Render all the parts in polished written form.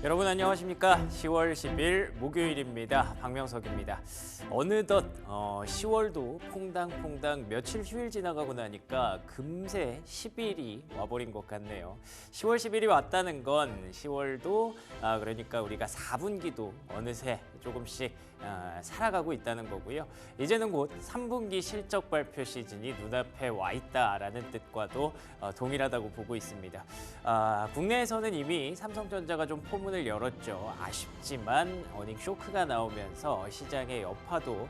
여러분 안녕하십니까? 10월 10일 목요일입니다. 박명석입니다. 어느덧 10월도 퐁당퐁당 며칠 휴일 지나가고 나니까 금세 10일이 와버린 것 같네요. 10월 10일이 왔다는 건 10월도 그러니까 우리가 4분기도 어느새 조금씩 살아가고 있다는 거고요. 이제는 곧 3분기 실적 발표 시즌이 눈앞에 와 있다라는 뜻과도 동일하다고 보고 있습니다. 국내에서는 이미 삼성전자가 좀 포문을 열었죠. 아쉽지만 어닝 쇼크가 나오면서 시장의 여파도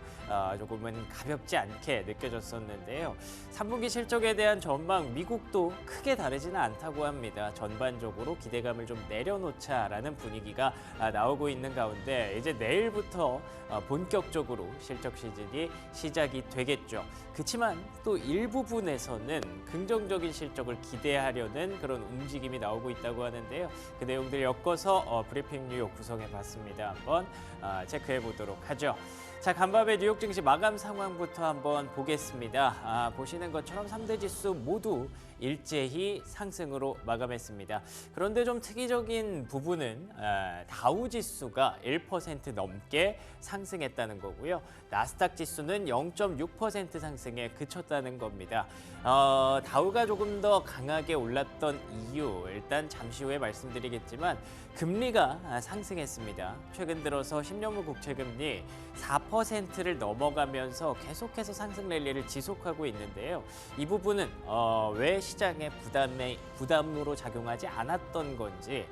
조금은 가볍지 않게 느껴졌었는데요. 3분기 실적에 대한 전망 미국도 크게 다르지는 않다고 합니다. 전반적으로 기대감을 좀 내려놓자라는 분위기가 나오고 있는 가운데 이제 내일부터 본격적으로 실적 시즌이 시작이 되겠죠. 그렇지만 또 일부분에서는 긍정적인 실적을 기대하려는 그런 움직임이 나오고 있다고 하는데요. 그 내용들 엮어서 브리핑 뉴욕 구성해 봤습니다. 한번 체크해 보도록 하죠. 자, 간밤에 뉴욕 증시 마감 상황부터 한번 보겠습니다. 보시는 것처럼 3대 지수 모두 일제히 상승으로 마감했습니다. 그런데 좀 특이적인 부분은 다우 지수가 1% 넘게 상승했다는 거고요. 나스닥 지수는 0.6% 상승에 그쳤다는 겁니다. 다우가 조금 더 강하게 올랐던 이유 일단 잠시 후에 말씀드리겠지만 금리가 상승했습니다. 최근 들어서 10년물 국채금리 4%를 넘어가면서 계속해서 상승 랠리를 지속하고 있는데요. 이 부분은 왜 시장의 부담으로 작용하지 않았던 건지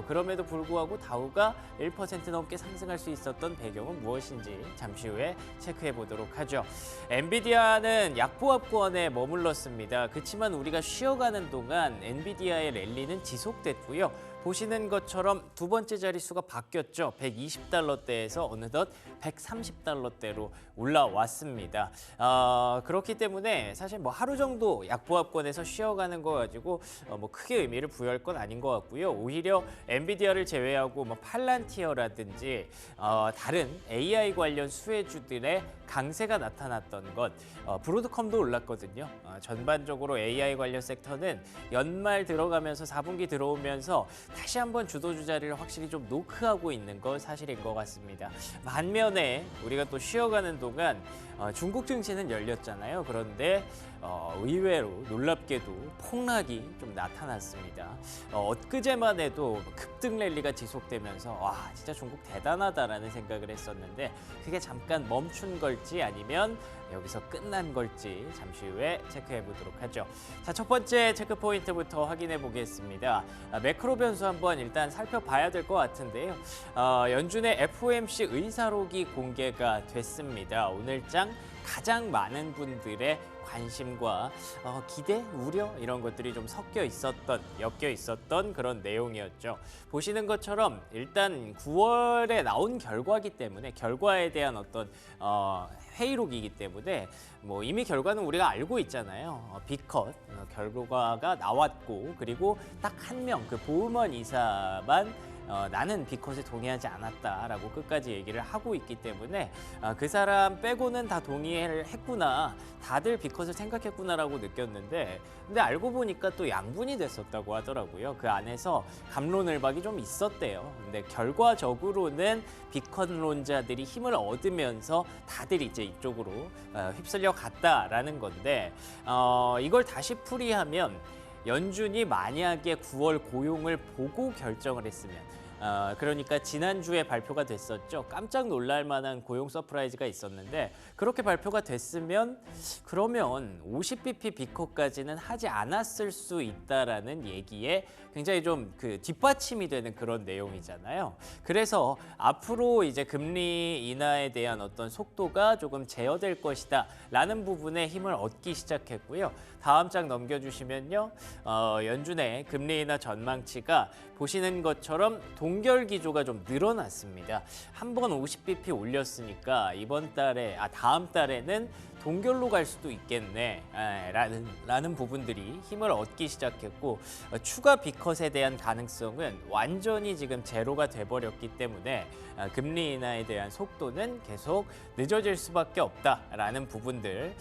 그럼에도 불구하고 다우가 1% 넘게 상승할 수 있었던 배경은 무엇인지 잠시 후에 체크해 보도록 하죠. 엔비디아는 약보합권에 머물렀습니다. 그렇지만 우리가 쉬어가는 동안 엔비디아의 랠리는 지속됐고요. 보시는 것처럼 두 번째 자릿수가 바뀌었죠. 120달러대에서 어느덧 130달러대로 올라왔습니다. 그렇기 때문에 사실 뭐 하루 정도 약보합권에서 쉬어가는 거 가지고 뭐 크게 의미를 부여할 건 아닌 것 같고요. 오히려 엔비디아를 제외하고 뭐 팔란티어라든지 다른 AI 관련 수혜주들의 강세가 나타났던 것, 브로드컴도 올랐거든요. 전반적으로 AI 관련 섹터는 연말 들어가면서 4분기 들어오면서 다시 한번 주도주 자리를 확실히 좀 노크하고 있는 건 사실인 것 같습니다. 반면에 우리가 또 쉬어가는 동안 중국 증시는 열렸잖아요. 그런데 의외로 놀랍게도 폭락이 좀 나타났습니다. 엊그제만 해도 급등 랠리가 지속되면서 와 진짜 중국 대단하다라는 생각을 했었는데 그게 잠깐 멈춘 걸지 아니면 여기서 끝난 걸지 잠시 후에 체크해 보도록 하죠. 자, 첫 번째 체크 포인트부터 확인해 보겠습니다. 매크로 변수 한번 일단 살펴봐야 될 것 같은데요. 연준의 FOMC 의사록이 공개가 됐습니다. 오늘장 가장 많은 분들의 관심과 기대, 우려 이런 것들이 좀 섞여 있었던 그런 내용이었죠. 보시는 것처럼 일단 9월에 나온 결과이기 때문에 결과에 대한 어떤 회의록이기 때문에 뭐 이미 결과는 우리가 알고 있잖아요. B컷 결과가 나왔고 그리고 딱 한 명 그 보우먼 이사만 나는 B컷에 동의하지 않았다라고 끝까지 얘기를 하고 있기 때문에 그 사람 빼고는 다 동의를 했구나. 다들 B컷을 생각했구나라고 느꼈는데 근데 알고 보니까 또 양분이 됐었다고 하더라고요. 그 안에서 갑론을박이 좀 있었대요. 근데 결과적으로는 B컷론자들이 힘을 얻으면서 다들 이제 이쪽으로 휩쓸려 갔다라는 건데 이걸 다시 풀이하면 연준이 만약에 9월 고용을 보고 결정을 했으면 그러니까 지난주에 발표가 됐었죠. 깜짝 놀랄 만한 고용 서프라이즈가 있었는데 그렇게 발표가 됐으면 그러면 50bp 비컷까지는 하지 않았을 수 있다라는 얘기에 굉장히 좀 그 뒷받침이 되는 그런 내용이잖아요. 그래서 앞으로 이제 금리 인하에 대한 어떤 속도가 조금 제어될 것이다 라는 부분에 힘을 얻기 시작했고요. 다음 장 넘겨주시면요. 연준의 금리 인하 전망치가 보시는 것처럼 동결 기조가 좀 늘어났습니다. 한 번 50bp 올렸으니까 다음 달에는 동결로 갈 수도 있겠네 라는 부분들이 힘을 얻기 시작했고 추가 B컷에 대한 가능성은 완전히 지금 제로가 돼버렸기 때문에 금리 인하에 대한 속도는 계속 늦어질 수밖에 없다라는 부분들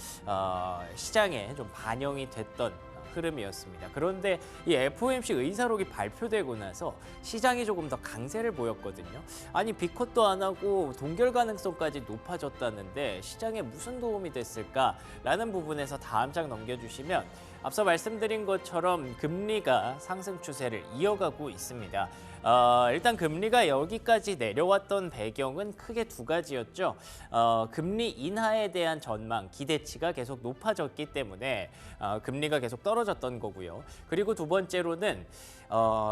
시장에 좀 반영이 됐던 흐름이었습니다. 그런데 이 FOMC 의사록이 발표되고 나서 시장이 조금 더 강세를 보였거든요. 아니 비컷도 안 하고 동결 가능성까지 높아졌다는데 시장에 무슨 도움이 됐을까라는 부분에서 다음 장 넘겨주시면 앞서 말씀드린 것처럼 금리가 상승 추세를 이어가고 있습니다. 일단 금리가 여기까지 내려왔던 배경은 크게 두 가지였죠. 금리 인하에 대한 전망, 기대치가 계속 높아졌기 때문에 금리가 계속 떨어졌던 거고요. 그리고 두 번째로는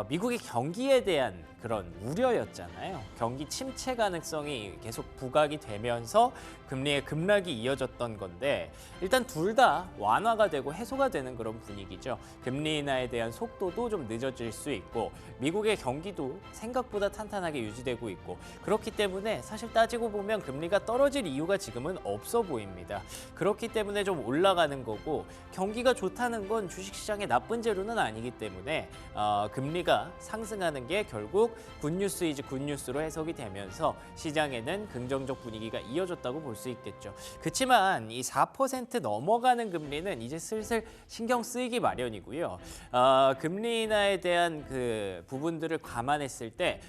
미국의 경기에 대한 그런 우려였잖아요. 경기 침체 가능성이 계속 부각이 되면서 금리의 급락이 이어졌던 건데 일단 둘 다 완화가 되고 해소가 되는 그런 분위기죠. 금리 인하에 대한 속도도 좀 늦어질 수 있고 미국의 경기도 생각보다 탄탄하게 유지되고 있고 그렇기 때문에 사실 따지고 보면 금리가 떨어질 이유가 지금은 없어 보입니다. 그렇기 때문에 좀 올라가는 거고 경기가 좋다는 건 주식시장의 나쁜 재료는 아니기 때문에 금리가 상승하는 게 결국 굿뉴스 이즈 굿뉴스로 해석이 되면서 시장에는 긍정적 분위기가 이어졌다고 볼 수 있겠죠. 그렇지만 이 4% 넘어가는 금리는 이제 슬슬 신경 쓰이기 마련이고요. 금리 인하에 대한 그 부분들을 감안했을 때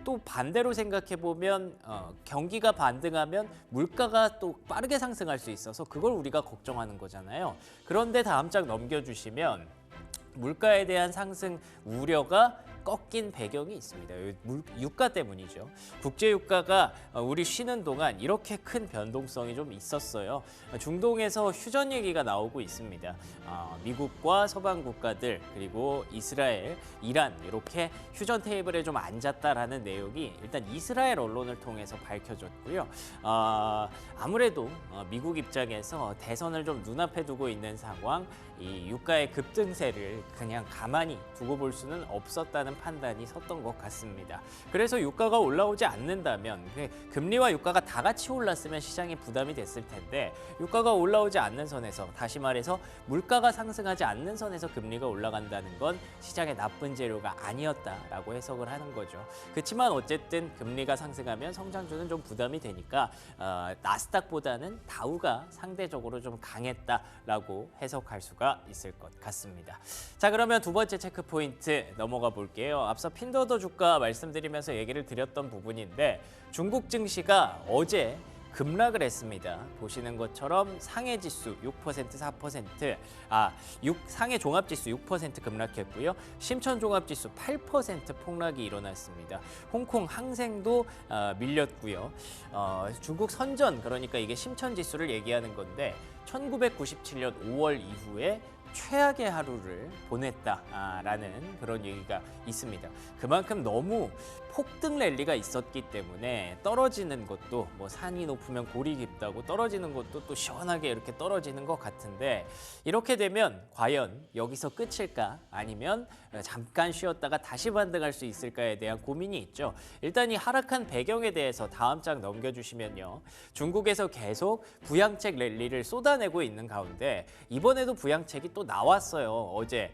또 반대로 생각해 보면 경기가 반등하면 물가가 또 빠르게 상승할 수 있어서 그걸 우리가 걱정하는 거잖아요. 그런데 다음 장 넘겨주시면 물가에 대한 상승 우려가 꺾인 배경이 있습니다. 유가 때문이죠. 국제 유가가 우리 쉬는 동안 이렇게 큰 변동성이 좀 있었어요. 중동에서 휴전 얘기가 나오고 있습니다. 미국과 서방 국가들 그리고 이스라엘, 이란 이렇게 휴전 테이블에 좀 앉았다라는 내용이 일단 이스라엘 언론을 통해서 밝혀졌고요. 아무래도 미국 입장에서 대선을 좀 눈앞에 두고 있는 상황, 이 유가의 급등세를 그냥 가만히 두고 볼 수는 없었다는 판단이 섰던 것 같습니다. 그래서 유가가 올라오지 않는다면 금리와 유가가 다 같이 올랐으면 시장이 부담이 됐을 텐데 유가가 올라오지 않는 선에서 다시 말해서 물가가 상승하지 않는 선에서 금리가 올라간다는 건 시장의 나쁜 재료가 아니었다라고 해석을 하는 거죠. 그렇지만 어쨌든 금리가 상승하면 성장주는 좀 부담이 되니까 나스닥보다는 다우가 상대적으로 좀 강했다라고 해석할 수가 있을 것 같습니다. 자, 그러면 두 번째 체크 포인트 넘어가 볼게요. 앞서 핀더더 주가 말씀드리면서 얘기를 드렸던 부분인데 중국 증시가 어제 급락을 했습니다. 보시는 것처럼 상해 지수 6%, 4%, 상해 종합 지수 6% 급락했고요. 심천 종합 지수 8% 폭락이 일어났습니다. 홍콩 항생도 밀렸고요. 중국 선전 그러니까 이게 심천 지수를 얘기하는 건데 1997년 5월 이후에 최악의 하루를 보냈다라는 그런 얘기가 있습니다. 그만큼 너무 폭등 랠리가 있었기 때문에 떨어지는 것도 뭐 산이 높으면 골이 깊다고 떨어지는 것도 또 시원하게 이렇게 떨어지는 것 같은데 이렇게 되면 과연 여기서 끝일까 아니면 잠깐 쉬었다가 다시 반등할 수 있을까에 대한 고민이 있죠. 일단 이 하락한 배경에 대해서 다음 장 넘겨주시면요. 중국에서 계속 부양책 랠리를 쏟아내고 있는 가운데 이번에도 부양책이 또 나왔어요. 어제.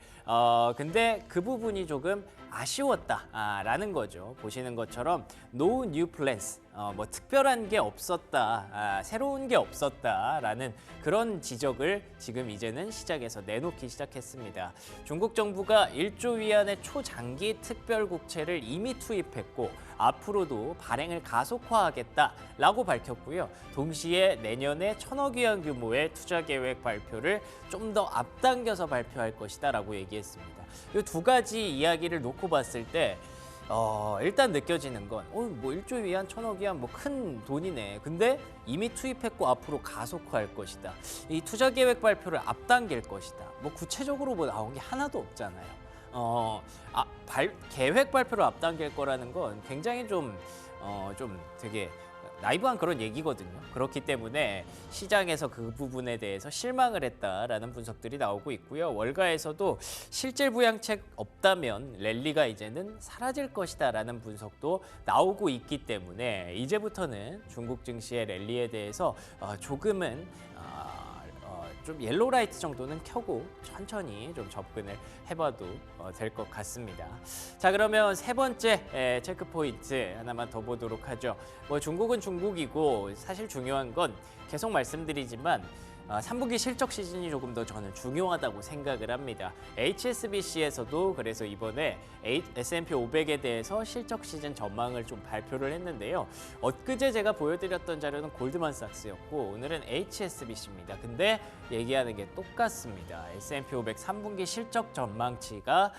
근데 그 부분이 조금 아쉬웠다라는 거죠. 보시는 것처럼 No new plans, 뭐 특별한 게 없었다, 새로운 게 없었다라는 그런 지적을 지금 이제는 시장에서 내놓기 시작했습니다. 중국 정부가 1조 위안의 초장기 특별국채를 이미 투입했고 앞으로도 발행을 가속화하겠다라고 밝혔고요. 동시에 내년에 1,000억 위안 규모의 투자 계획 발표를 좀 더 앞당겨서 발표할 것이다라고 얘기했습니다. 이 두 가지 이야기를 놓고 봤을 때 일단 느껴지는 건 뭐 1조 위안, 1,000억 위안 뭐 큰 돈이네. 근데 이미 투입했고 앞으로 가속화할 것이다. 이 투자 계획 발표를 앞당길 것이다. 뭐 구체적으로 뭐 나온 게 하나도 없잖아요. 계획 발표를 앞당길 거라는 건 굉장히 좀 되게 나이브한 그런 얘기거든요. 그렇기 때문에 시장에서 그 부분에 대해서 실망을 했다라는 분석들이 나오고 있고요. 월가에서도 실질 부양책 없다면 랠리가 이제는 사라질 것이다라는 분석도 나오고 있기 때문에 이제부터는 중국 증시의 랠리에 대해서 조금은 좀 옐로우 라이트 정도는 켜고 천천히 좀 접근을 해봐도 될 것 같습니다. 자, 그러면 세 번째 체크 포인트 하나만 더 보도록 하죠. 뭐 중국은 중국이고 사실 중요한 건 계속 말씀드리지만 3분기 실적 시즌이 조금 더 저는 중요하다고 생각을 합니다. HSBC에서도 그래서 이번에 S&P 500에 대해서 실적 시즌 전망을 좀 발표를 했는데요. 엊그제 제가 보여드렸던 자료는 골드만삭스였고 오늘은 HSBC입니다. 근데 얘기하는 게 똑같습니다. S&P 500 3분기 실적 전망치가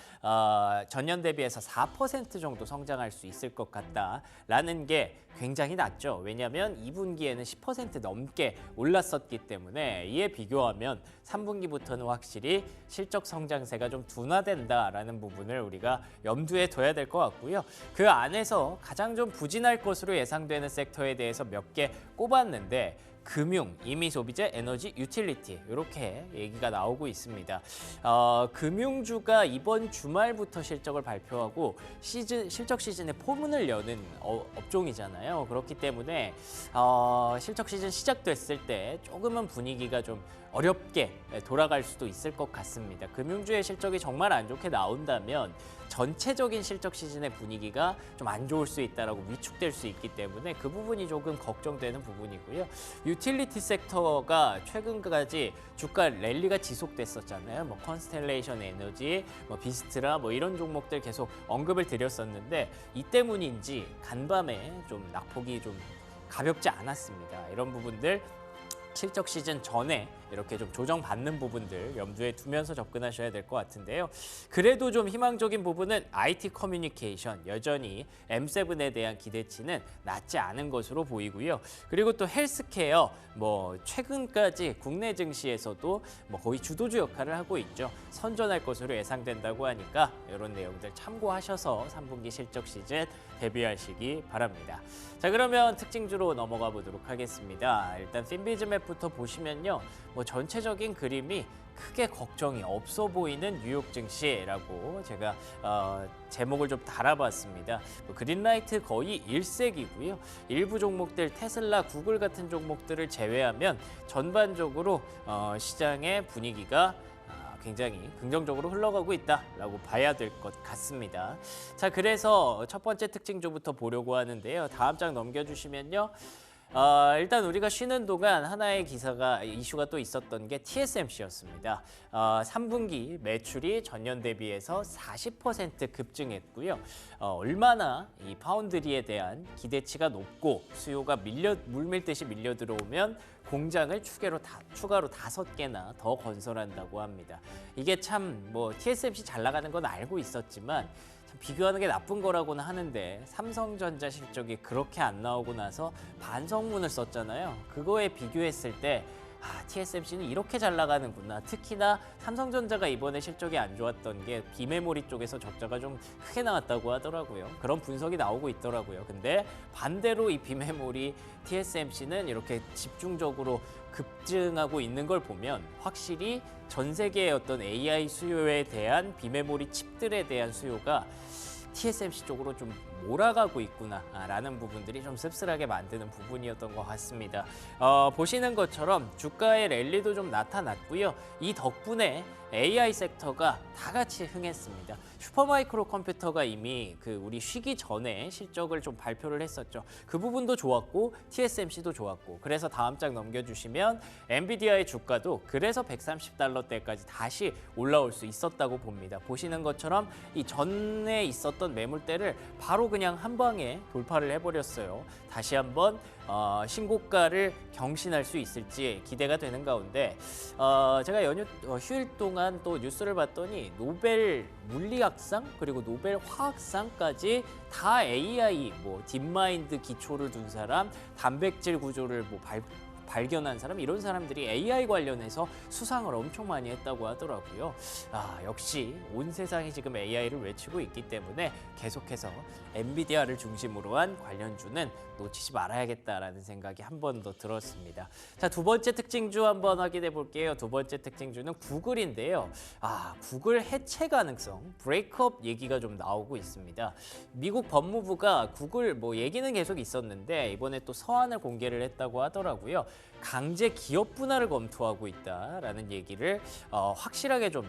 전년 대비해서 4% 정도 성장할 수 있을 것 같다라는 게 굉장히 낮죠. 왜냐하면 2분기에는 10% 넘게 올랐었기 때문에 이에 비교하면 3분기부터는 확실히 실적 성장세가 좀 둔화된다라는 부분을 우리가 염두에 둬야 될 것 같고요. 그 안에서 가장 좀 부진할 것으로 예상되는 섹터에 대해서 몇 개 꼽았는데 금융, 임의소비재, 에너지, 유틸리티 이렇게 얘기가 나오고 있습니다. 금융주가 이번 주말부터 실적을 발표하고 실적 시즌의 포문을 여는 업종이잖아요. 그렇기 때문에 실적 시즌 시작됐을 때 조금은 분위기가 좀 어렵게 돌아갈 수도 있을 것 같습니다. 금융주의 실적이 정말 안 좋게 나온다면 전체적인 실적 시즌의 분위기가 좀 안 좋을 수 있다라고 위축될 수 있기 때문에 그 부분이 조금 걱정되는 부분이고요. 유틸리티 섹터가 최근까지 주가 랠리가 지속됐었잖아요. 뭐 컨스텔레이션 에너지, 뭐 비스트라 뭐 이런 종목들 계속 언급을 드렸었는데 이 때문인지 간밤에 좀 낙폭이 좀 가볍지 않았습니다. 이런 부분들 실적 시즌 전에 이렇게 좀 조정받는 부분들 염두에 두면서 접근하셔야 될 것 같은데요. 그래도 좀 희망적인 부분은 IT 커뮤니케이션, 여전히 M7에 대한 기대치는 낮지 않은 것으로 보이고요. 그리고 또 헬스케어, 뭐 최근까지 국내 증시에서도 뭐 거의 주도주 역할을 하고 있죠. 선전할 것으로 예상된다고 하니까 이런 내용들 참고하셔서 3분기 실적 시즌 대비하시기 바랍니다. 자, 그러면 특징주로 넘어가 보도록 하겠습니다. 일단 핀비즈맵부터 보시면요. 뭐 전체적인 그림이 크게 걱정이 없어 보이는 뉴욕 증시라고 제가 제목을 좀 달아봤습니다. 그린라이트 거의 일색이고요. 일부 종목들 테슬라, 구글 같은 종목들을 제외하면 전반적으로 시장의 분위기가 굉장히 긍정적으로 흘러가고 있다라고 봐야 될 것 같습니다. 자, 그래서 첫 번째 특징주부터 보려고 하는데요. 다음 장 넘겨주시면요. 일단 우리가 쉬는 동안 하나의 이슈가 또 있었던 게 TSMC였습니다. 3분기 매출이 전년 대비해서 40% 급증했고요. 얼마나 이 파운드리에 대한 기대치가 높고 수요가 물밀듯이 밀려 들어오면 공장을 추가로 5개나 더 건설한다고 합니다. 이게 참 뭐 TSMC 잘 나가는 건 알고 있었지만 비교하는 게 나쁜 거라고는 하는데 삼성전자 실적이 그렇게 안 나오고 나서 반성문을 썼잖아요. 그거에 비교했을 때 TSMC는 이렇게 잘 나가는구나. 특히나 삼성전자가 이번에 실적이 안 좋았던 게 비메모리 쪽에서 적자가 좀 크게 나왔다고 하더라고요. 그런 분석이 나오고 있더라고요. 근데 반대로 이 비메모리 TSMC는 이렇게 집중적으로 급증하고 있는 걸 보면 확실히 전 세계의 어떤 AI 수요에 대한 비메모리 칩들에 대한 수요가 TSMC 쪽으로 좀 몰아가고 있구나라는 부분들이 좀 씁쓸하게 만드는 부분이었던 것 같습니다. 보시는 것처럼 주가의 랠리도 좀 나타났고요. 이 덕분에 AI 섹터가 다 같이 흥했습니다. 슈퍼마이크로 컴퓨터가 이미 우리 쉬기 전에 실적을 좀 발표를 했었죠. 그 부분도 좋았고 TSMC도 좋았고 그래서 다음 장 넘겨주시면 엔비디아의 주가도 그래서 $130대까지 다시 올라올 수 있었다고 봅니다. 보시는 것처럼 이 전에 있었던 매물대를 바로 그냥 한 방에 돌파를 해버렸어요. 다시 한번 신고가를 경신할 수 있을지 기대가 되는 가운데 제가 휴일 동안 또 뉴스를 봤더니 노벨 물리학상 그리고 노벨 화학상까지 다 AI 딥마인드 기초를 둔 사람, 단백질 구조를 발견한 사람 이런 사람들이 AI 관련해서 수상을 엄청 많이 했다고 하더라고요. 역시 온 세상이 지금 AI를 외치고 있기 때문에 계속해서 엔비디아를 중심으로 한 관련주는 놓치지 말아야겠다라는 생각이 한 번 더 들었습니다. 자, 두 번째 특징주 한번 확인해 볼게요. 두 번째 특징주는 구글인데요. 구글 해체 가능성, 브레이크업 얘기가 좀 나오고 있습니다. 미국 법무부가 구글 얘기는 계속 있었는데 이번에 또 서한을 공개를 했다고 하더라고요. 강제 기업 분할을 검토하고 있다라는 얘기를 확실하게 좀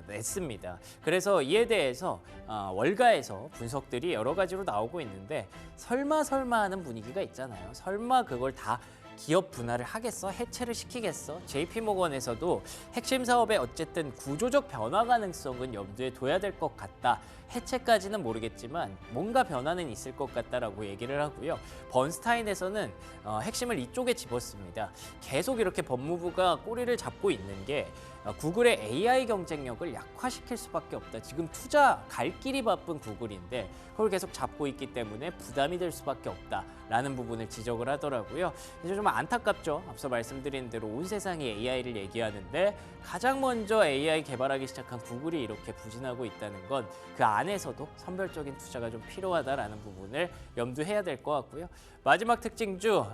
냈습니다. 그래서 이에 대해서 월가에서 분석들이 여러 가지로 나오고 있는데 설마 하는 분위기가 있잖아요. 설마 그걸 다 기업 분할을 하겠어? 해체를 시키겠어? JP모건에서도 핵심 사업의 어쨌든 구조적 변화 가능성은 염두에 둬야 될 것 같다. 해체까지는 모르겠지만 뭔가 변화는 있을 것 같다라고 얘기를 하고요. 번스타인에서는 핵심을 이쪽에 집었습니다. 계속 이렇게 법무부가 꼬리를 잡고 있는 게 구글의 AI 경쟁력을 약화시킬 수밖에 없다. 지금 투자 갈 길이 바쁜 구글인데 그걸 계속 잡고 있기 때문에 부담이 될 수밖에 없다라는 부분을 지적을 하더라고요. 이제 좀 안타깝죠. 앞서 말씀드린 대로 온 세상이 AI를 얘기하는데 가장 먼저 AI 개발하기 시작한 구글이 이렇게 부진하고 있다는 건 그 안에서도 선별적인 투자가 좀 필요하다라는 부분을 염두해야 될 것 같고요. 마지막 특징주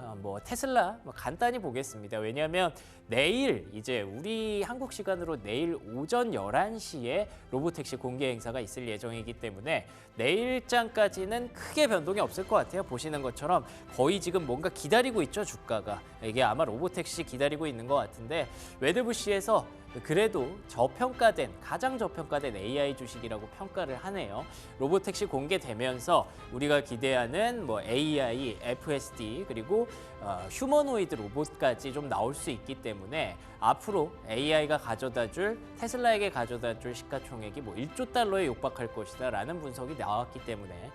테슬라 간단히 보겠습니다. 왜냐하면 내일 이제 우리 한국 시간으로 내일 오전 11시에 로보택시 공개 행사가 있을 예정이기 때문에 내일장까지는 크게 변동이 없을 것 같아요. 보시는 것처럼 거의 지금 뭔가 기다리고 있죠, 주가가. 이게 아마 로보택시 기다리고 있는 것 같은데 웨드부시에서 그래도 가장 저평가된 AI 주식이라고 평가를 하네요. 로보택시 공개되면서 우리가 기대하는 AI, FSD 그리고 휴머노이드 로봇까지 좀 나올 수 있기 때문에 앞으로 AI가 가져다줄 테슬라에게 가져다줄 시가총액이 1조 달러에 육박할 것이다라는 분석이 나왔기 때문에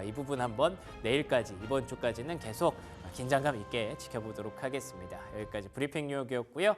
이 부분 한번 내일까지 이번 주까지는 계속 긴장감 있게 지켜보도록 하겠습니다. 여기까지 브리핑 뉴욕이었고요.